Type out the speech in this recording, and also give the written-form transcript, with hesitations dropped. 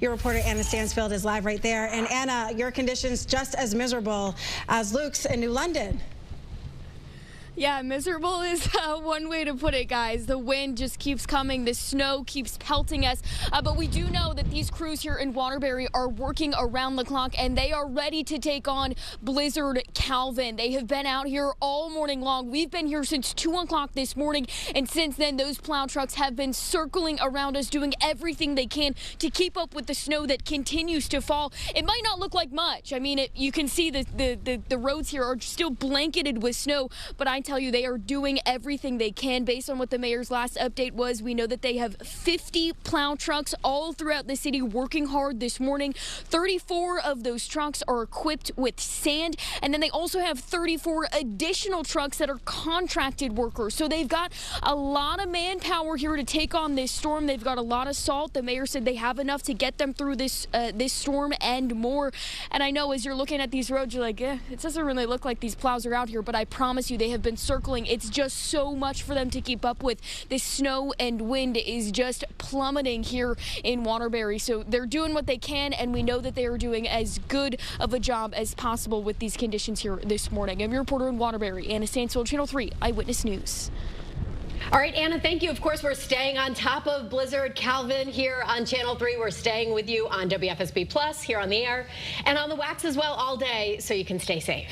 Your reporter Anna Stansfield is live right there. And Anna, your conditions just as miserable as Luke's in New London. Yeah, miserable is one way to put it, guys. The wind just keeps coming. The snow keeps pelting us. But we do know that these crews here in Waterbury are working around the clock, and they are ready to take on Blizzard Calvin. They have been out here all morning long. We've been here since 2 o'clock this morning, and since then, those plow trucks have been circling around us, doing everything they can to keep up with the snow that continues to fall. It might not look like much. I mean, you can see the roads here are still blanketed with snow, but I tell you, they are doing everything they can. Based on what the mayor's last update was, we know that they have 50 plow trucks all throughout the city working hard this morning. 34 of those trucks are equipped with sand, and then they also have 34 additional trucks that are contracted workers. So they've got a lot of manpower here to take on this storm. They've got a lot of salt. The mayor said they have enough to get them through this storm and more. And I know as you're looking at these roads, you're like, it doesn't really look like these plows are out here, but I promise you they have been circling. It's just so much for them to keep up with. This snow and wind is just plummeting here in Waterbury. So they're doing what they can, and we know that they are doing as good of a job as possible with these conditions here this morning. I'm your reporter in Waterbury, Anna Stansfield, Channel 3 Eyewitness News. All right, Anna, thank you. Of course, we're staying on top of Blizzard Calvin here on Channel 3. We're staying with you on WFSB Plus here on the air and on the wax as well all day so you can stay safe.